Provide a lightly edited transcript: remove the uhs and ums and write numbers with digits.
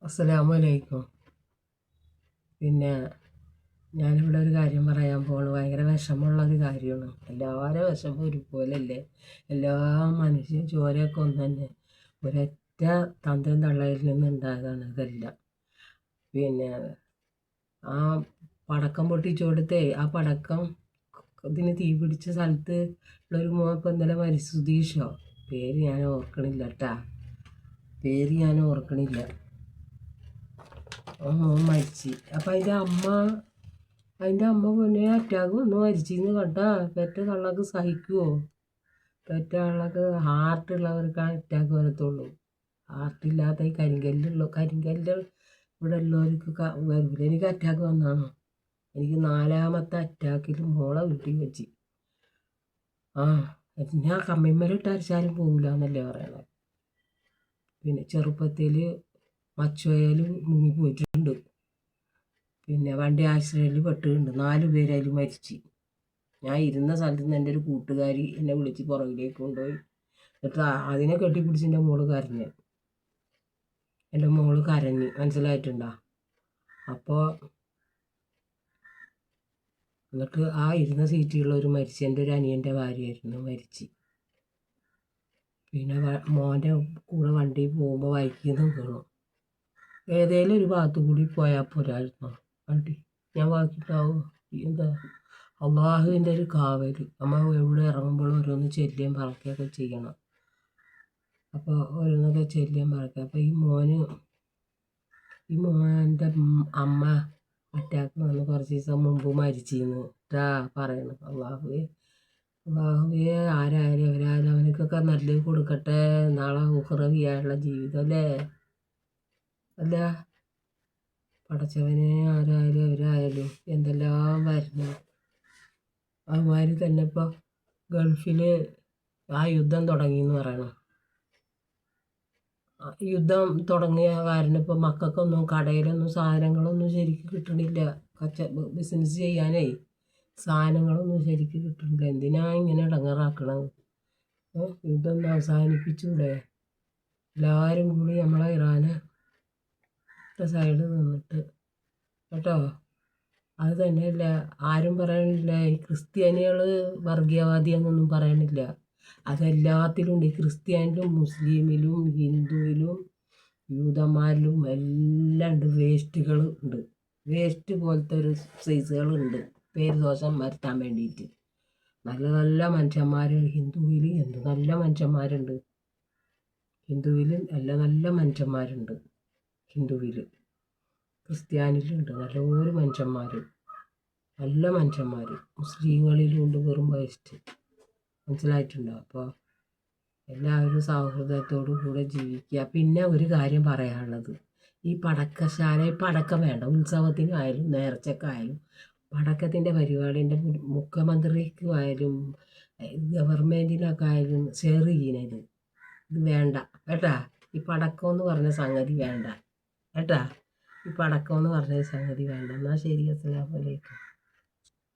അസ്സലാമലൈക്കും. പിന്നെ ഞാനിവിടെ ഒരു കാര്യം പറയാൻ പോണു. ഭയങ്കര വിഷമമുള്ള ഒരു കാര്യമാണ്. എല്ലാവരും വിഷമം ഒരുപോലല്ലേ? എല്ലാ മനുഷ്യൻ ചോരയൊക്കെ ഒന്ന് തന്നെ. ഒരൊറ്റ തന്തയും തള്ളയിൽ നിന്നുണ്ടായതാണ് ഇതെല്ലാം. പിന്നെ ആ പടക്കം പൊട്ടിച്ചു കൊടുത്തേ, ആ പടക്കം ഇതിന് തീ പിടിച്ച സ്ഥലത്ത് ഉള്ളൊരു മോൻ ഇപ്പം ഇന്നലെ മരിച്ചു. സുധീഷോ പേര് ഞാൻ ഓർക്കണില്ല കേട്ടാ, പേര് ഞാൻ ഓർക്കണില്ല. മോൻ മരിച്ചു. അപ്പം അതിൻ്റെ അമ്മ പിന്നെ അറ്റാക്ക് വന്ന് മരിച്ചെന്ന് കണ്ടാ. പെറ്റ തള്ളക്ക് സഹിക്കുമോ? പെറ്റ തള്ളക്ക് ഹാർട്ടുള്ളവർക്ക് അറ്റാക്ക് വരത്തുള്ളൂ. ഹാർട്ടില്ലാത്ത ഈ കരിങ്കല്ല് ഇവിടെ ഉള്ളവർക്ക് വരില്ല. എനിക്ക് അറ്റാക്ക് വന്നതാണോ? എനിക്ക് 4ാമത്തെ അറ്റാക്കിൽ മോളെ വീട്ടിൽ വെച്ച് ഞാൻ കമ്മിമ്മലിട്ട് അരച്ചാലും പോകില്ല എന്നല്ലേ പറയണത്. പിന്നെ ചെറുപ്പത്തിൽ മച്ചുവയൽ മുങ്ങിപ്പോയിട്ടുണ്ട്. പിന്നെ വണ്ടി ആക്സിഡൻറ്റിൽ പെട്ടിട്ടുണ്ട്. 4 പേര് അതിൽ മരിച്ച്. ഞാൻ ഇരുന്ന സ്ഥലത്ത് നിന്ന് എൻ്റെ ഒരു കൂട്ടുകാരി എന്നെ വിളിച്ച് പുറകിലേക്ക് കൊണ്ടുപോയി. എന്നിട്ട് അതിനെ കെട്ടിപ്പിടിച്ച് എൻ്റെ മോള് കരഞ്ഞ്. എൻ്റെ മോള് കരഞ്ഞ്, മനസ്സിലായിട്ടുണ്ടോ? അപ്പോൾ എന്നിട്ട് ആ ഇരുന്ന സീറ്റിലുള്ളവർ മരിച്ച്. എൻ്റെ ഒരു അനിയൻ്റെ ഭാര്യയായിരുന്നു മരിച്ച്. പിന്നെ മോൻ്റെ കൂടെ വണ്ടിയിൽ പോകുമ്പോൾ വൈക്കിൽ നിന്ന് വീണു. ഏതെങ്കിലും ഒരു ഭാഗത്തു കൂടി പോയാൽ പോരായിരുന്നു വണ്ടി. ഞാൻ ബാക്കിയിട്ടാവും. എന്താ അള്ളാഹുവിൻ്റെ ഒരു കാവൽ. നമ്മൾ എവിടെ ഇറങ്ങുമ്പോഴും ഓരോന്ന് ചെല്ലിയും പറക്കുകയൊക്കെ ചെയ്യണം. അപ്പോൾ ഓരോന്നൊക്കെ ചെല്ലിയും പറക്കുക. അപ്പോൾ ഈ മോൻ്റെ അമ്മ അറ്റാക്ക് വന്ന് കുറച്ച് ദിവസം മുമ്പ് മരിച്ചിരുന്നു പറയണം. അള്ളാഹുവേ ആരായാലും അവരായാലും അവനക്കൊക്കെ നല്ലത് കൊടുക്കട്ടെ. നാളെ ഉഹ്റവിയായുള്ള ജീവിതം അല്ല പടച്ചവനെ. ആരായാലും അവരായാലും എന്തെല്ലാം വരുന്നു. അതുമാതിരി തന്നെ ഇപ്പോൾ ഗൾഫിൽ ആ യുദ്ധം തുടങ്ങിയെന്ന് പറയണം. യുദ്ധം തുടങ്ങിയ കാരണം ഇപ്പോൾ മക്കൾക്കൊന്നും കടയിലൊന്നും സാധനങ്ങളൊന്നും ശരിക്കും കിട്ടണില്ല. ബിസിനസ് ചെയ്യാനേ സാധനങ്ങളൊന്നും ശരിക്കും കിട്ടണില്ല. എന്തിനാ ഇങ്ങനെ ഇടങ്ങേറാക്കണത്? യുദ്ധം ഒന്ന് അവസാനിപ്പിച്ചൂടെ? എല്ലാവരും കൂടി നമ്മളെ ഇറാനെ സൈഡ് നിന്നിട്ട് കേട്ടോ. അത് തന്നെയല്ല, ആരും പറയണില്ല ഈ ക്രിസ്ത്യാനികൾ വർഗീയവാദിയെന്നൊന്നും പറയണില്ല. അതെല്ലാത്തിലും ഉണ്ട്. ക്രിസ്ത്യാനിലും മുസ്ലിമിലും ഹിന്ദുവിലും യൂതന്മാരിലും എല്ലാം ഉണ്ട്. വേസ്റ്റുകൾ ഉണ്ട്. വേസ്റ്റ് പോലത്തെ ഒരു സൈസുകളുണ്ട് പേര് ദോഷം വരുത്താൻ വേണ്ടിയിട്ട്. നല്ല നല്ല മനുഷ്യന്മാർ ഹിന്ദുവിൽ എന്ത് നല്ല മനുഷ്യന്മാരുണ്ട്. ഹിന്ദുവിലും നല്ല നല്ല മനുഷ്യന്മാരുണ്ട്. ഹിന്ദുവിൽ ക്രിസ്ത്യാനിയിലുണ്ട് നല്ലൊരു മനുഷ്യന്മാർ, നല്ല മനുഷ്യന്മാർ. മുസ്ലിങ്ങളിലുണ്ട് വെറും വേസ്റ്റ്. മനസ്സിലായിട്ടുണ്ടോ? അപ്പോൾ എല്ലാവരും സൗഹൃദത്തോടു കൂടെ ജീവിക്കുക. പിന്നെ ഒരു കാര്യം പറയാനുള്ളത്, ഈ പടക്കശാല പടക്കം വേണ്ട. ഉത്സവത്തിനായാലും നേർച്ചക്കായാലും പടക്കത്തിൻ്റെ പരിപാടിൻ്റെ മുഖ്യമന്ത്രിക്കുമായാലും ഗവൺമെൻറ്റിനൊക്കെ ആയാലും ഷെയർ ചെയ്യുന്നത് ഇത് വേണ്ട കേട്ടാ. ഈ പടക്കം എന്ന് പറഞ്ഞ സംഗതി വേണ്ട കേട്ടാ. ഈ പടക്കം എന്ന് പറഞ്ഞ സംഗതി വേണ്ട. എന്നാൽ ശരി, അസ്സലാമു അലൈക്കും.